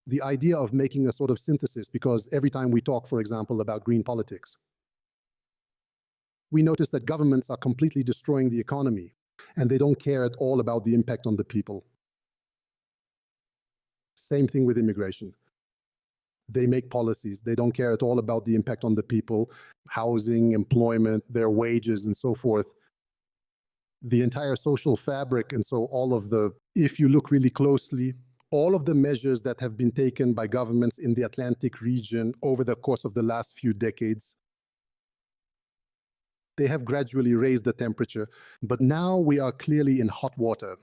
the idea of making a sort of synthesis, because every time we talk, for example, about green politics, we notice that governments are completely destroying the economy, and they don't care at all about the impact on the people. Same thing with immigration. They make policies. They don't care at all about the impact on the people, housing, employment, their wages, and so forth. The entire social fabric, and so all of the, if you look really closely, all of the measures that have been taken by governments in the Atlantic region over the course of the last few decades, they have gradually raised the temperature. But now we are clearly in hot water.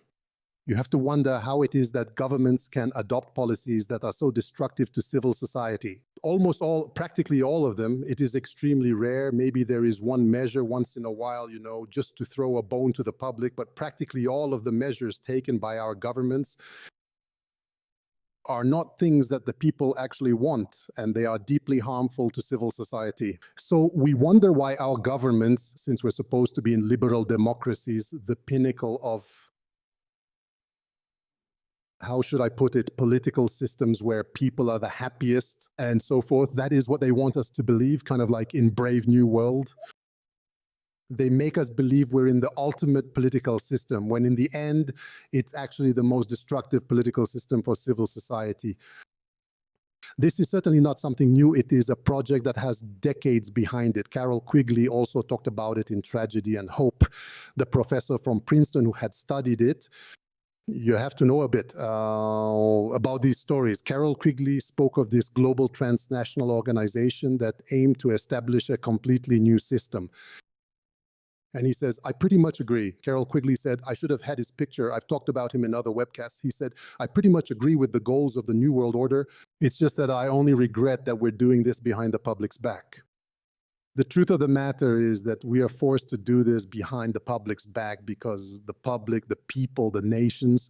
You have to wonder how it is that governments can adopt policies that are so destructive to civil society. Almost all, practically all of them, it is extremely rare. Maybe there is one measure once in a while, you know, just to throw a bone to the public, but practically all of the measures taken by our governments are not things that the people actually want, and they are deeply harmful to civil society. So we wonder why our governments, since we're supposed to be in liberal democracies, the pinnacle of, how should I put it, political systems where people are the happiest and so forth. That is what they want us to believe, kind of like in Brave New World. They make us believe we're in the ultimate political system, when in the end, it's actually the most destructive political system for civil society. This is certainly not something new. It is a project that has decades behind it. Carol Quigley also talked about it in Tragedy and Hope, the professor from Princeton who had studied it. You have to know a bit about these stories. Carol Quigley spoke of this global transnational organization that aimed to establish a completely new system. And he says, I pretty much agree. Carol Quigley said, I should have had his picture. I've talked about him in other webcasts. He said, I pretty much agree with the goals of the New World Order. It's just that I only regret that we're doing this behind the public's back. The truth of the matter is that we are forced to do this behind the public's back because the public, the people, the nations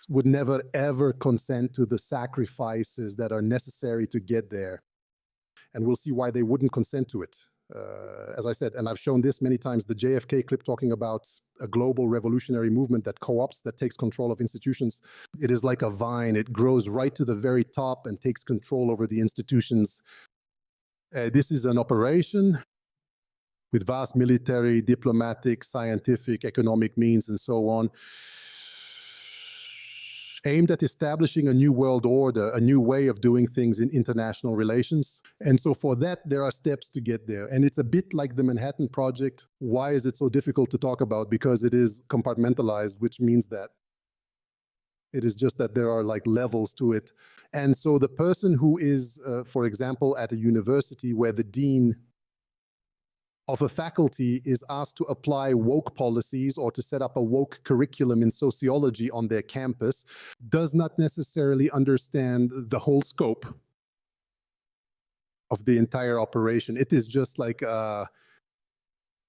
would never ever consent to the sacrifices that are necessary to get there. And we'll see why they wouldn't consent to it. As I said, and I've shown this many times, the JFK clip talking about a global revolutionary movement that co-opts, that takes control of institutions. It is like a vine. It grows right to the very top and takes control over the institutions. This is an operation with vast military, diplomatic, scientific, economic means, and so on, aimed at establishing a new world order, a new way of doing things in international relations. And so for that, there are steps to get there. And it's a bit like the Manhattan Project. Why is it so difficult to talk about? Because it is compartmentalized, which means that it is just that there are like levels to it. And so the person who is, for example, at a university where the dean of a faculty is asked to apply woke policies or to set up a woke curriculum in sociology on their campus, does not necessarily understand the whole scope of the entire operation. It is just like the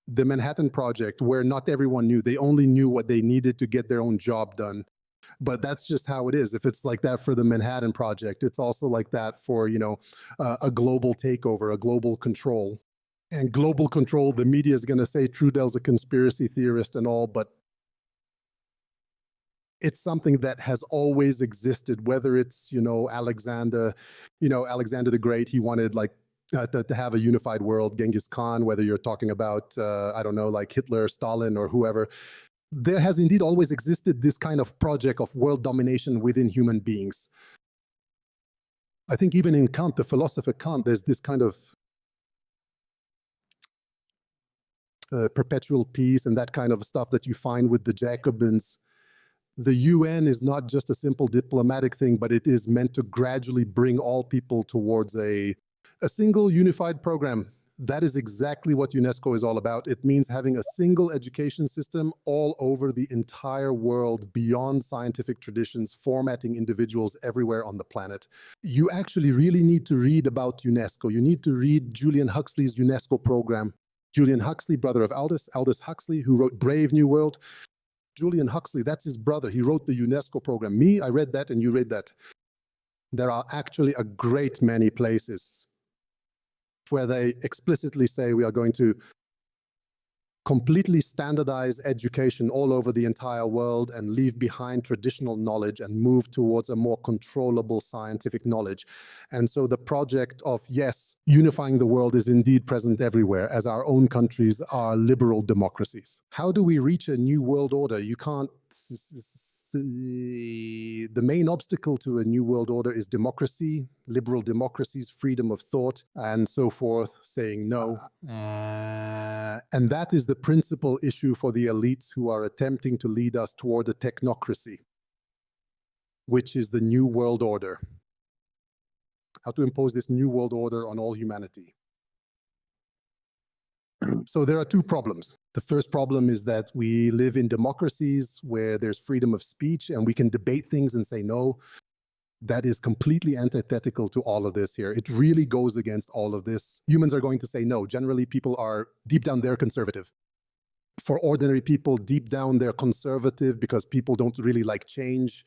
Manhattan Project, where not everyone knew. They only knew what they needed to get their own job done. But that's just how it is. If it's like that for the Manhattan Project, it's also like that for, you know, a global takeover, a global control. And global control, the media is going to say Trudeau's a conspiracy theorist and all, but it's something that has always existed, whether it's, you know, Alexander the Great, he wanted like to have a unified world, Genghis Khan, whether you're talking about, I don't know, like Hitler, Stalin, or whoever. There has indeed always existed this kind of project of world domination within human beings. I think even in Kant, the philosopher Kant, there's this kind of perpetual peace and that kind of stuff that you find with the Jacobins. The UN is not just a simple diplomatic thing, but it is meant to gradually bring all people towards a single unified program. That is exactly what UNESCO is all about. It means having a single education system all over the entire world, beyond scientific traditions, formatting individuals everywhere on the planet. You actually really need to read about UNESCO. You need to read Julian Huxley's UNESCO program. Julian Huxley, brother of Aldous Huxley, who wrote Brave New World. Julian Huxley, that's his brother. He wrote the UNESCO program. Me, I read that and you read that. There are actually a great many places where they explicitly say we are going to completely standardize education all over the entire world and leave behind traditional knowledge and move towards a more controllable scientific knowledge. And so the project of, yes, unifying the world is indeed present everywhere, as our own countries are liberal democracies. How do we reach a new world order? You can't... The main obstacle to a new world order is democracy, liberal democracies, freedom of thought, and so forth, saying no. And that is the principal issue for the elites who are attempting to lead us toward a technocracy, which is the new world order. How to impose this new world order on all humanity. So there are two problems. The first problem is that we live in democracies where there's freedom of speech and we can debate things and say no. That is completely antithetical to all of this here. It really goes against all of this. Humans are going to say no. Generally, people are deep down, they're conservative. For ordinary people, deep down, they're conservative because people don't really like change.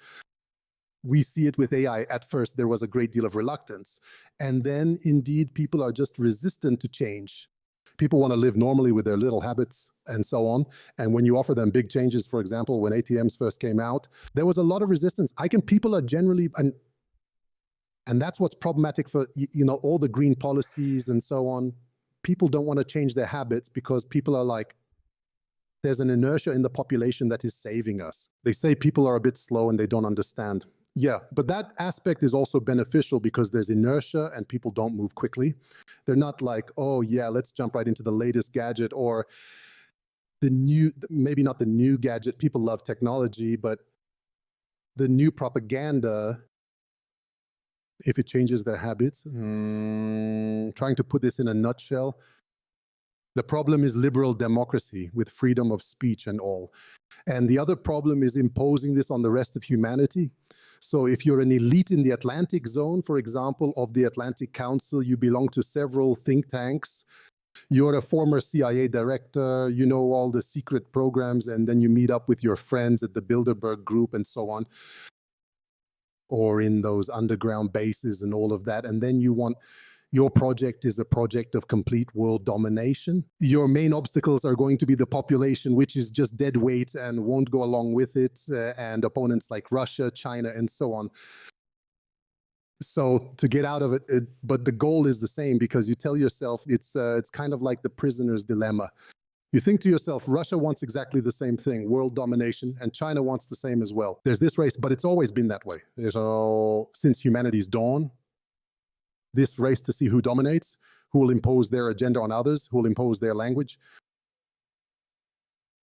We see it with AI. At first, there was a great deal of reluctance. And then, indeed, people are just resistant to change. People want to live normally with their little habits and so on. And when you offer them big changes, for example, when ATMs first came out, there was a lot of resistance. People are generally, and that's what's problematic for, all the green policies and so on. People don't want to change their habits because people are like, there's an inertia in the population that is saving us. They say people are a bit slow and they don't understand. Yeah, but that aspect is also beneficial because there's inertia and people don't move quickly. They're not like, oh yeah, let's jump right into the latest gadget or the new, maybe not the new gadget. People love technology, but the new propaganda, if it changes their habits, trying to put this in a nutshell, the problem is liberal democracy with freedom of speech and all. And the other problem is imposing this on the rest of humanity. So if you're an elite in the Atlantic zone, for example, of the Atlantic Council, you belong to several think tanks, you're a former CIA director, you know all the secret programs, and then you meet up with your friends at the Bilderberg group and so on, or in those underground bases and all of that. And then your project is a project of complete world domination. Your main obstacles are going to be the population, which is just dead weight and won't go along with it, and opponents like Russia, China, and so on. So to get out of it, but the goal is the same because you tell yourself it's kind of like the prisoner's dilemma. You think to yourself, Russia wants exactly the same thing, world domination, and China wants the same as well. There's this race, but it's always been that way. So since humanity's dawn, this race to see who dominates, who will impose their agenda on others, who will impose their language,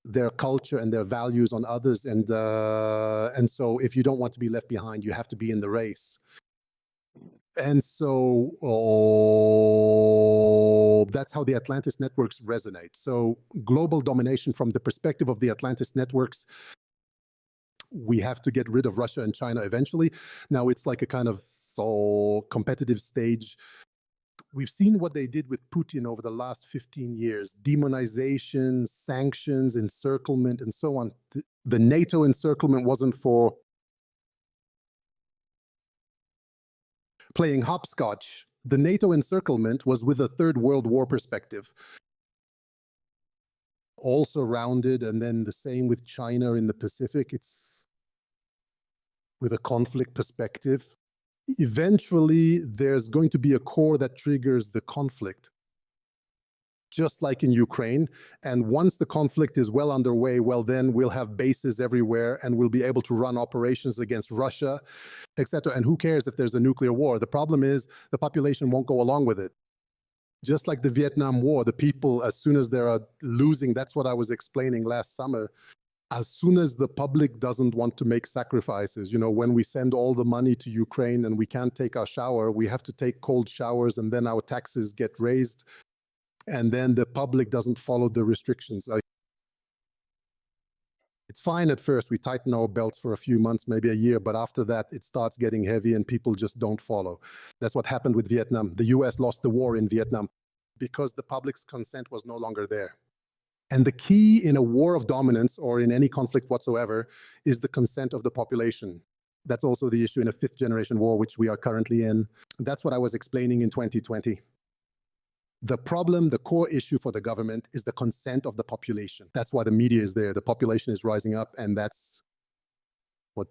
their culture and their values on others. And so if you don't want to be left behind, you have to be in the race. And so that's how the Atlantis networks resonate. So global domination from the perspective of the Atlantis networks, we have to get rid of Russia and China eventually. Now it's like a kind of competitive stage. We've seen what they did with Putin over the last 15 years, demonization, sanctions, encirclement, and so on. The NATO encirclement wasn't for playing hopscotch. The NATO encirclement was with a Third World War perspective. All surrounded, and then the same with China in the Pacific. It's with a conflict perspective. Eventually, there's going to be a core that triggers the conflict, just like in Ukraine. And once the conflict is well underway, well, then we'll have bases everywhere and we'll be able to run operations against Russia, etc. And who cares if there's a nuclear war? The problem is the population won't go along with it. Just like the Vietnam War, the people, as soon as they're losing, that's what I was explaining last summer, as soon as the public doesn't want to make sacrifices, when we send all the money to Ukraine and we can't take our shower, we have to take cold showers and then our taxes get raised. And then the public doesn't follow the restrictions. It's fine at first. We tighten our belts for a few months, maybe a year, but after that, it starts getting heavy and people just don't follow. That's what happened with Vietnam. The US lost the war in Vietnam because the public's consent was no longer there. And the key in a war of dominance or in any conflict whatsoever is the consent of the population. That's also the issue in a fifth generation war, which we are currently in. That's what I was explaining in 2020. The problem, the core issue for the government is the consent of the population. That's why the media is there. The population is rising up, and that's what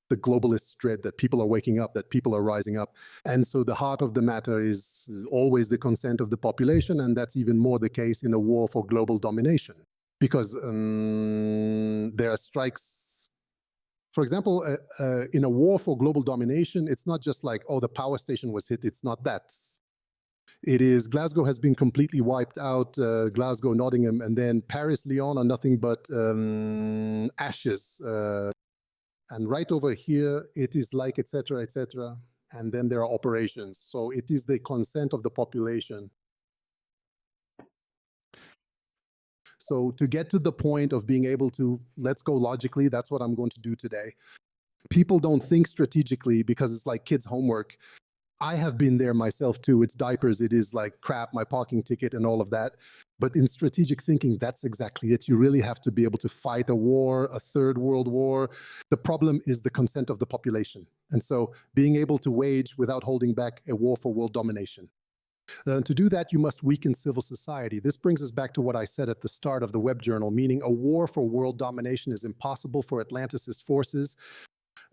the globalists dread, that people are waking up, that people are rising up. And so the heart of the matter is always the consent of the population, and that's even more the case in a war for global domination. Because there are strikes. For example, in a war for global domination, it's not just like, oh, the power station was hit. It's not that. It is Glasgow has been completely wiped out, Glasgow, Nottingham, and then Paris, Lyon are nothing but ashes. And right over here, it is like, et cetera, et cetera. And then there are operations. So it is the consent of the population. So to get to the point of being able to, let's go logically, that's what I'm going to do today. People don't think strategically because it's like kids' homework. I have been there myself too. It's diapers, it is like crap, my parking ticket and all of that. But in strategic thinking, that's exactly it. You really have to be able to fight a war, a third world war. The problem is the consent of the population. And so being able to wage without holding back a war for world domination. To do that, you must weaken civil society. This brings us back to what I said at the start of the web journal, meaning a war for world domination is impossible for Atlanticist forces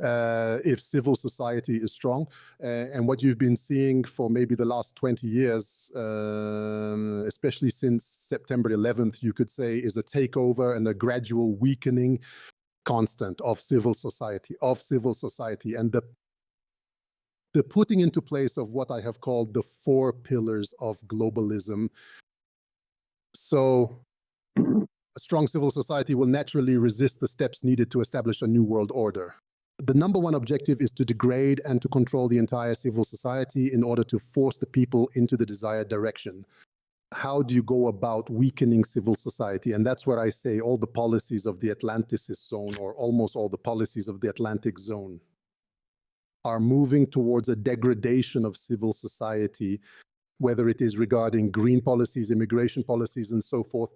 if civil society is strong. And what you've been seeing for maybe the last 20 years, especially since September 11th, you could say, is a takeover and a gradual weakening constant of civil society. And the putting into place of what I have called the 4 pillars of globalism. So a strong civil society will naturally resist the steps needed to establish a new world order. The number one objective is to degrade and to control the entire civil society in order to force the people into the desired direction. How do you go about weakening civil society? And that's where I say all the policies of the Atlanticist zone, or almost all the policies of the Atlantic zone, are moving towards a degradation of civil society, whether it is regarding green policies, immigration policies, and so forth,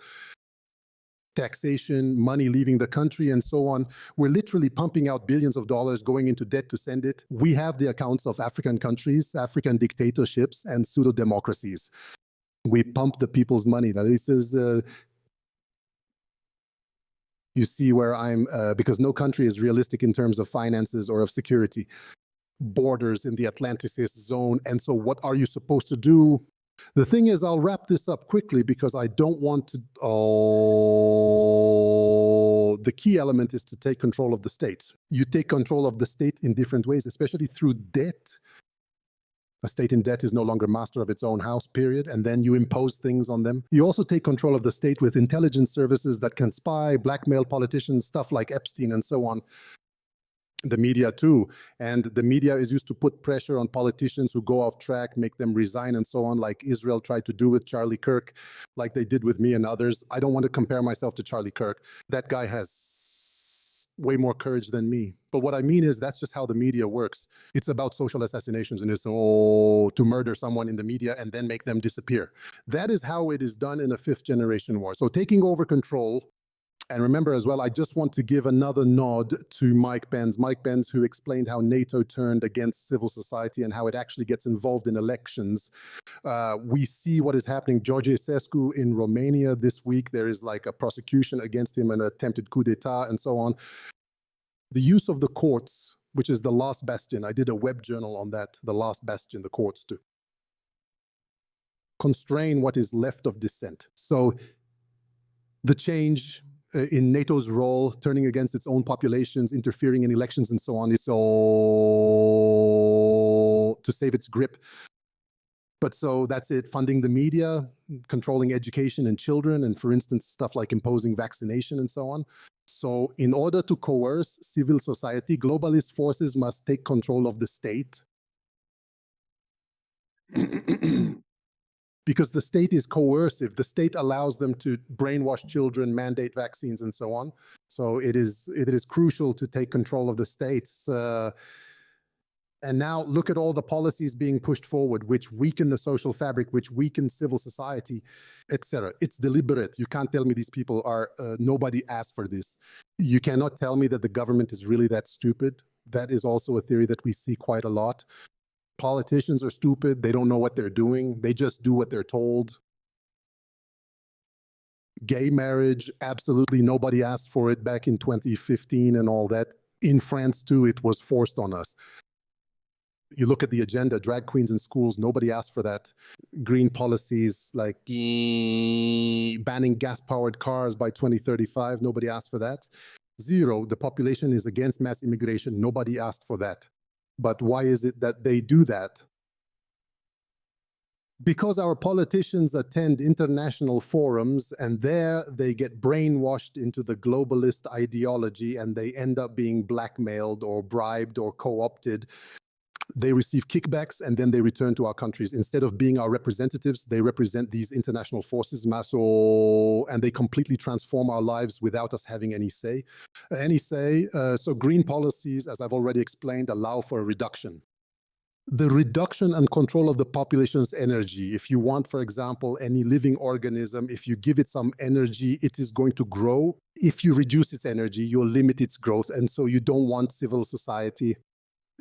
taxation, money leaving the country, and so on. We're literally pumping out billions of dollars, going into debt to send it. We have the accounts of African countries, African dictatorships, and pseudo-democracies. We pump the people's money. Now, this is, you see where I'm, because no country is realistic in terms of finances or of security. Borders in the Atlanticist zone. And so what are you supposed to do? The thing is, I'll wrap this up quickly because I don't want to, the key element is to take control of the state. You take control of the state in different ways, especially through debt. A state in debt is no longer master of its own house, period. And then you impose things on them. You also take control of the state with intelligence services that can spy, blackmail politicians, stuff like Epstein and so on. The media too. And the media is used to put pressure on politicians who go off track, make them resign and so on, like Israel tried to do with Charlie Kirk, like they did with me and others. I don't want to compare myself to Charlie Kirk. That guy has way more courage than me. But what I mean is that's just how the media works. It's about social assassinations, and it's to murder someone in the media and then make them disappear. That is how it is done in a 5th generation war. So taking over control. And remember as well, I just want to give another nod to Mike Benz, who explained how NATO turned against civil society and how it actually gets involved in elections. We see what is happening. George Esescu in Romania this week, there is like a prosecution against him, an attempted coup d'etat and so on. The use of the courts, which is the last bastion. I did a web journal on that, the last bastion, the courts to constrain what is left of dissent. So the change in NATO's role, turning against its own populations, interfering in elections and so on, it's all to save its grip. But so that's it, funding the media, controlling education and children, and for instance, stuff like imposing vaccination and so on. So in order to coerce civil society, globalist forces must take control of the state. Because the state is coercive. The state allows them to brainwash children, mandate vaccines, and so on. So it is crucial to take control of the state. And now look at all the policies being pushed forward, which weaken the social fabric, which weaken civil society, etc. It's deliberate. You can't tell me these people are, nobody asked for this. You cannot tell me that the government is really that stupid. That is also a theory that we see quite a lot. Politicians are stupid. They don't know what they're doing. They just do what they're told. Gay marriage, absolutely nobody asked for it back in 2015 and all that. In France too, it was forced on us. You look at the agenda, drag queens in schools, nobody asked for that. Green policies like banning gas-powered cars by 2035, nobody asked for that. Zero, the population is against mass immigration, nobody asked for that. But why is it that they do that? Because our politicians attend international forums and there they get brainwashed into the globalist ideology and they end up being blackmailed or bribed or co-opted. They receive kickbacks and then they return to our countries. Instead of being our representatives, they represent these international forces, and they completely transform our lives without us having any say. So green policies, as I've already explained, allow for a reduction. The reduction and control of the population's energy. If you want, for example, any living organism, if you give it some energy, it is going to grow. If you reduce its energy, you'll limit its growth. And so you don't want civil society.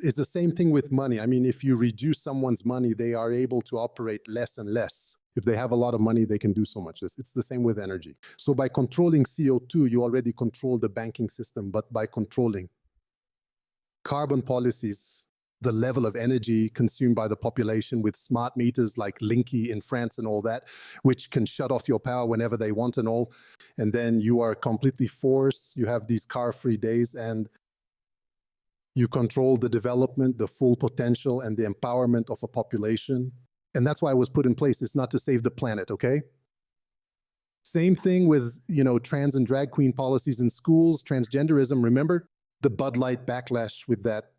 It's the same thing with money. I mean, if you reduce someone's money, they are able to operate less and less. If they have a lot of money, they can do so much less. It's the same with energy. So by controlling CO2, you already control the banking system, but by controlling carbon policies, the level of energy consumed by the population with smart meters like Linky in France and all that, which can shut off your power whenever they want and all. And then you are completely forced. You have these car-free days and you control the development, the full potential, and the empowerment of a population. And that's why it was put in place. It's not to save the planet, okay? Same thing with, trans and drag queen policies in schools, transgenderism. Remember the Bud Light backlash with that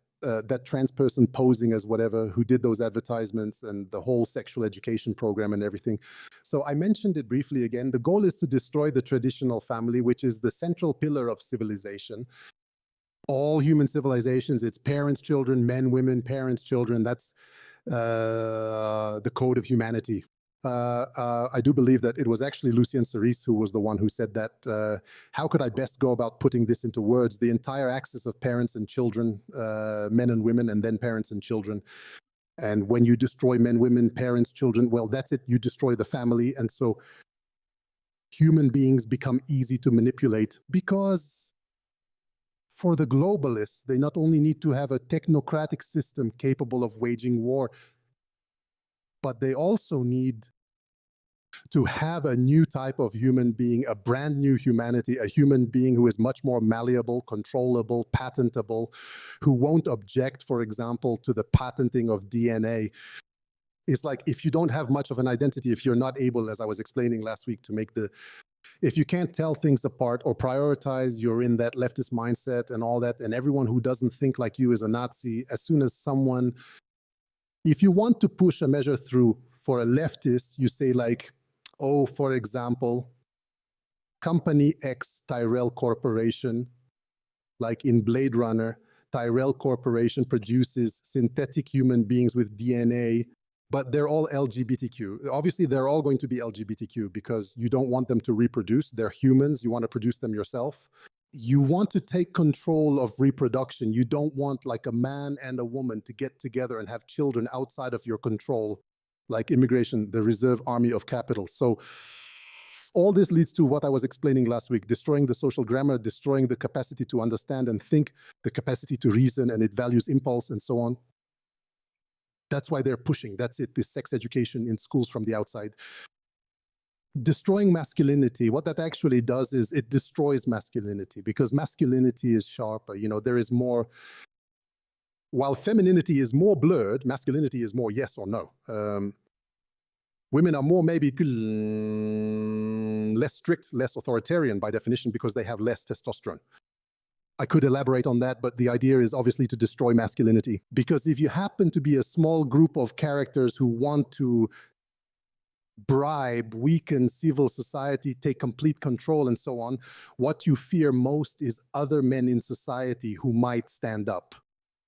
trans person posing as whatever, who did those advertisements and the whole sexual education program and everything. So I mentioned it briefly again. The goal is to destroy the traditional family, which is the central pillar of civilization. All human civilizations, it's parents, children, men, women, parents, children. That's the code of humanity. I do believe that it was actually Lucien Cerise who was the one who said that. How could I best go about putting this into words? The entire axis of parents and children, men and women, and then parents and children. And when you destroy men, women, parents, children, well, that's it. You destroy the family. And so human beings become easy to manipulate because for the globalists, they not only need to have a technocratic system capable of waging war, but they also need to have a new type of human being, a brand new humanity, a human being who is much more malleable, controllable, patentable, who won't object, for example, to the patenting of DNA. It's like if you don't have much of an identity, if you're not able, as I was explaining last week, to make if you can't tell things apart or prioritize, you're in that leftist mindset and all that, and everyone who doesn't think like you is a Nazi. As soon as if you want to push a measure through for a leftist, you say like, oh, for example, Company X, Tyrell Corporation, like in Blade Runner, Tyrell Corporation produces synthetic human beings with DNA, but they're all LGBTQ. Obviously, they're all going to be LGBTQ because you don't want them to reproduce. They're humans. You want to produce them yourself. You want to take control of reproduction. You don't want like a man and a woman to get together and have children outside of your control, like immigration, the reserve army of capital. So all this leads to what I was explaining last week, destroying the social grammar, destroying the capacity to understand and think, the capacity to reason, and it values impulse and so on. That's why they're pushing. That's it, this sex education in schools from the outside. Destroying masculinity, what that actually does is it destroys masculinity because masculinity is sharper. There is more, while femininity is more blurred, masculinity is more yes or no. Women are more maybe less strict, less authoritarian by definition because they have less testosterone. I could elaborate on that, but the idea is obviously to destroy masculinity. Because if you happen to be a small group of characters who want to bribe, weaken civil society, take complete control and so on, what you fear most is other men in society who might stand up.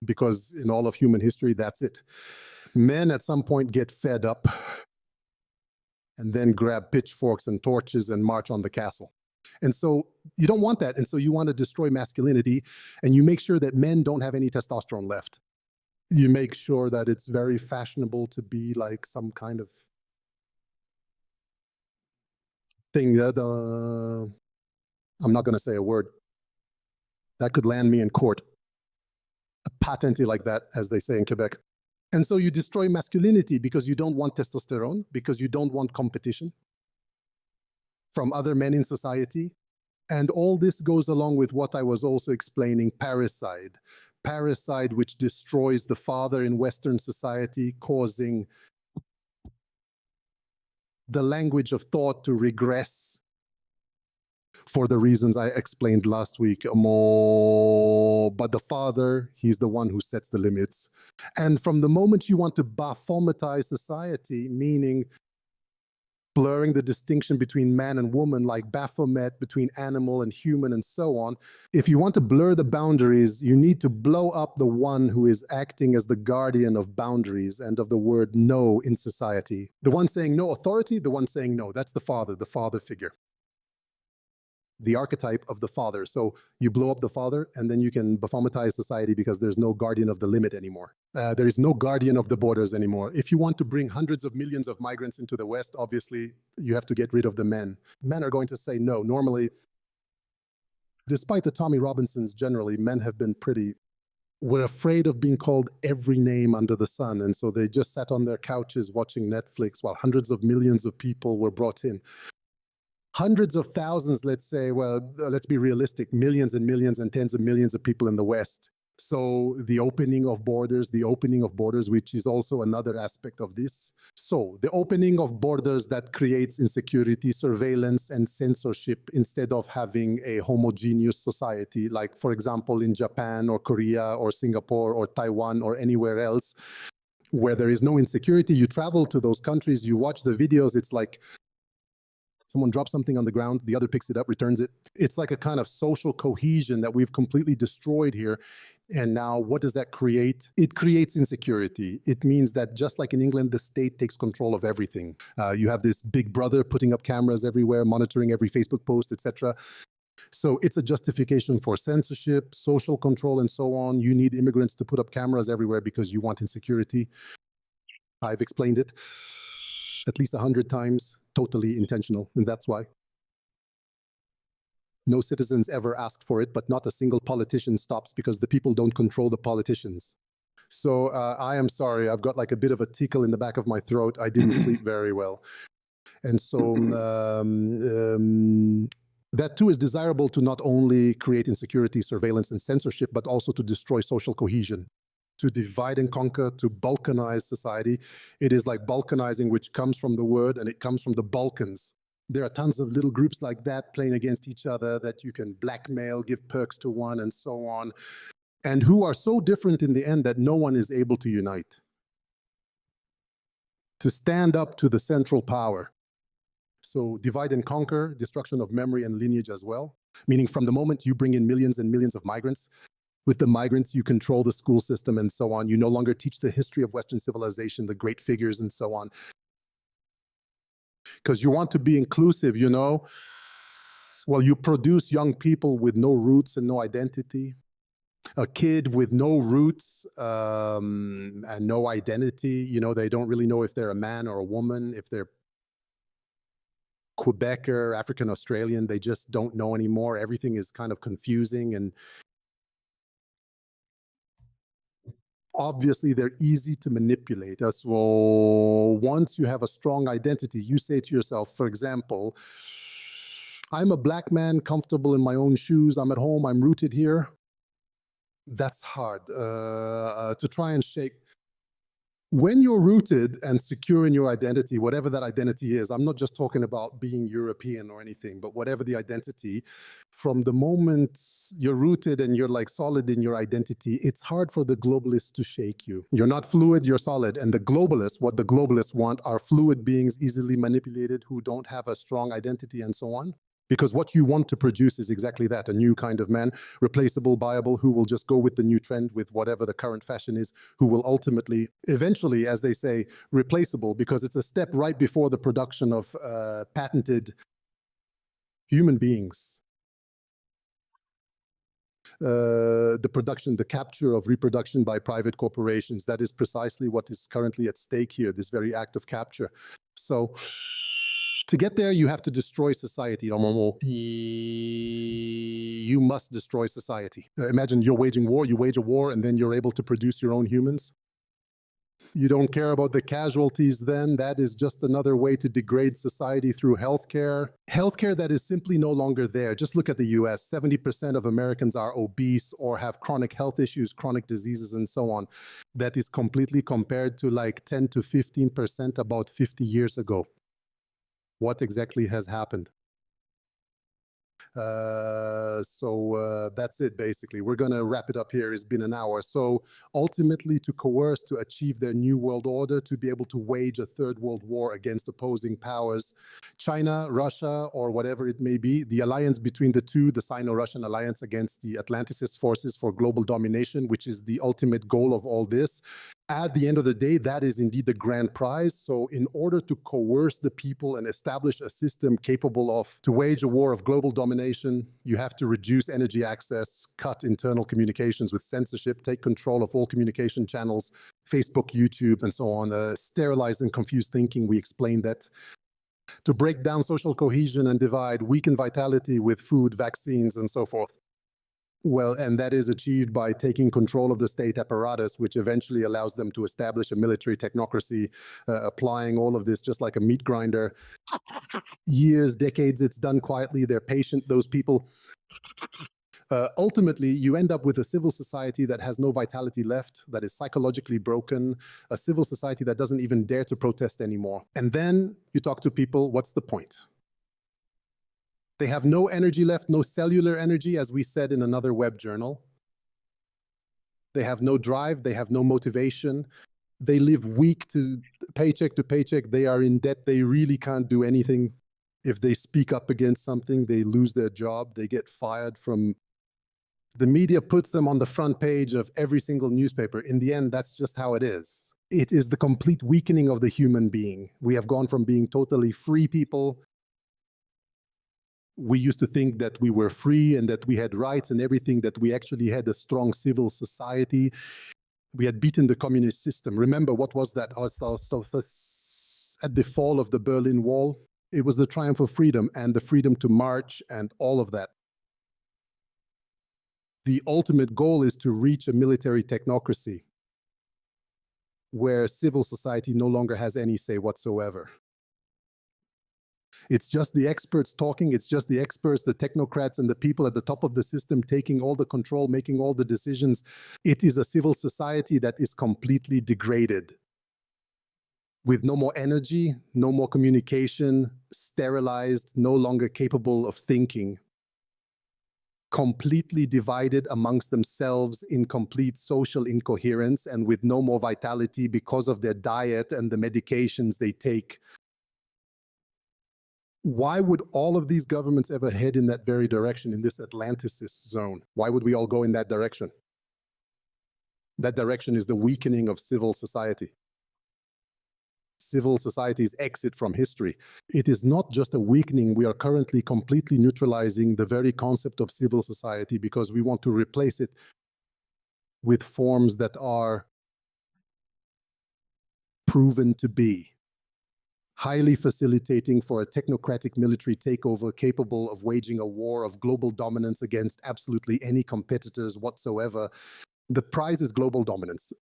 Because in all of human history, that's it. Men at some point get fed up and then grab pitchforks and torches and march on the castle. And so you don't want that. And so you want to destroy masculinity and you make sure that men don't have any testosterone left. You make sure that it's very fashionable to be like some kind of thing that I'm not going to say a word that could land me in court. Patently like that, as they say in Quebec. And so you destroy masculinity because you don't want testosterone, because you don't want competition from other men in society. And all this goes along with what I was also explaining, parricide. Parricide, which destroys the father in Western society, causing the language of thought to regress for the reasons I explained last week. But the father, he's the one who sets the limits. And from the moment you want to Baphometize society, meaning blurring the distinction between man and woman, like Baphomet between animal and human and so on, if you want to blur the boundaries, you need to blow up the one who is acting as the guardian of boundaries and of the word no in society. The one saying no authority, the one saying no. That's the father figure. The archetype of the father. So you blow up the father and then you can Baphometize society because there's no guardian of the limit anymore. There is no guardian of the borders anymore. If you want to bring hundreds of millions of migrants into the West, obviously you have to get rid of the men. Men are going to say no. Normally, despite the Tommy Robinsons, generally, men have been were afraid of being called every name under the sun. And so they just sat on their couches watching Netflix while hundreds of millions of people were brought in. Hundreds of thousands, let's say, let's be realistic, millions and millions and tens of millions of people in the West. So the opening of borders, which is also another aspect of this. So the opening of borders that creates insecurity, surveillance, and censorship instead of having a homogeneous society, like, for example, in Japan or Korea or Singapore or Taiwan or anywhere else, where there is no insecurity. You travel to those countries, you watch the videos, it's like, someone drops something on the ground, the other picks it up, returns it. It's like a kind of social cohesion that we've completely destroyed here. And now what does that create? It creates insecurity. It means that just like in England, the state takes control of everything. You have this big brother putting up cameras everywhere, monitoring every Facebook post, etc. So it's a justification for censorship, social control, and so on. You need immigrants to put up cameras everywhere because you want insecurity. I've explained it at least 100 times, totally intentional, and that's why. No citizens ever asked for it, but not a single politician stops because the people don't control the politicians. So I am sorry, I've got like a bit of a tickle in the back of my throat. I didn't sleep very well. And so that too is desirable to not only create insecurity, surveillance, and censorship, but also to destroy social cohesion. To divide and conquer, to balkanize society. It is like balkanizing, which comes from the word, and it comes from the Balkans. There are tons of little groups like that playing against each other that you can blackmail, give perks to one, and so on, and who are so different in the end that no one is able to unite, to stand up to the central power. So divide and conquer, destruction of memory and lineage as well, meaning from the moment you bring in millions and millions of migrants, with the migrants, you control the school system and so on. You no longer teach the history of Western civilization, the great figures and so on. Because you want to be inclusive, you know. Well, you produce young people with no roots and no identity. A kid with no roots and no identity, you know, they don't really know if they're a man or a woman, if they're Quebecer, African Australian, they just don't know anymore. Everything is kind of confusing, and obviously they're easy to manipulate. So once you have a strong identity, you say to yourself, for example, I'm a black man comfortable in my own shoes, I'm at home, I'm rooted here. That's hard to try and shake. When you're rooted and secure in your identity, whatever that identity is, I'm not just talking about being European or anything, but whatever the identity, from the moment you're rooted and you're like solid in your identity, it's hard for the globalists to shake you. You're not fluid, you're solid. And the globalists, what the globalists want are fluid beings, easily manipulated, who don't have a strong identity and so on. Because what you want to produce is exactly that, a new kind of man, replaceable, buyable, who will just go with the new trend, with whatever the current fashion is, who will ultimately, eventually, as they say, replaceable, because it's a step right before the production of patented human beings. the production, the capture of reproduction by private corporations. That is precisely what is currently at stake here, this very act of capture. So to get there, you have to destroy society. You must destroy society. Imagine you're waging war, you wage a war, and then you're able to produce your own humans. You don't care about the casualties then. That is just another way to degrade society through healthcare. Healthcare that is simply no longer there. Just look at the US. 70% of Americans are obese or have chronic health issues, chronic diseases, and so on. That is completely compared to like 10 to 15% about 50 years ago. What exactly has happened? That's it, basically. We're going to wrap it up here. It's been an hour. So ultimately, to coerce, to achieve their new world order, to be able to wage a third world war against opposing powers, China, Russia, or whatever it may be, the alliance between the two, the Sino-Russian alliance against the Atlanticist forces for global domination, which is the ultimate goal of all this. At the end of the day, that is indeed the grand prize. So in order to coerce the people and establish a system capable of to wage a war of global domination, you have to reduce energy access, cut internal communications with censorship, take control of all communication channels, Facebook, YouTube, and so on, sterilize and confuse thinking. We explained that. To break down social cohesion and divide, weaken vitality with food, vaccines, and so forth. Well, and that is achieved by taking control of the state apparatus, which eventually allows them to establish a military technocracy, applying all of this just like a meat grinder. Years, decades, it's done quietly. They're patient, those people. Ultimately, you end up with a civil society that has no vitality left, that is psychologically broken, a civil society that doesn't even dare to protest anymore. And then you talk to people, what's the point? They have no energy left, no cellular energy, as we said in another web journal. They have no drive, they have no motivation. They live week to paycheck. They are in debt. They really can't do anything. If they speak up against something, they lose their job. They get fired from... The media puts them on the front page of every single newspaper. In the end, that's just how it is. It is the complete weakening of the human being. We have gone from being totally free people. We used to think that we were free and that we had rights and everything, that we actually had a strong civil society. We had beaten the communist system. Remember, what was that? At the fall of the Berlin Wall, it was the triumph of freedom and the freedom to march and all of that. The ultimate goal is to reach a military technocracy where civil society no longer has any say whatsoever. It's just the experts talking. It's just the experts, the technocrats, and the people at the top of the system taking all the control, making all the decisions. It is a civil society that is completely degraded, with no more energy, no more communication, sterilized, no longer capable of thinking, completely divided amongst themselves in complete social incoherence and with no more vitality because of their diet and the medications they take. Why would all of these governments ever head in that very direction, in this Atlanticist zone? Why would we all go in that direction? That direction is the weakening of civil society. Civil society's exit from history. It is not just a weakening. We are currently completely neutralizing the very concept of civil society because we want to replace it with forms that are proven to be highly facilitating for a technocratic military takeover capable of waging a war of global dominance against absolutely any competitors whatsoever. The prize is global dominance.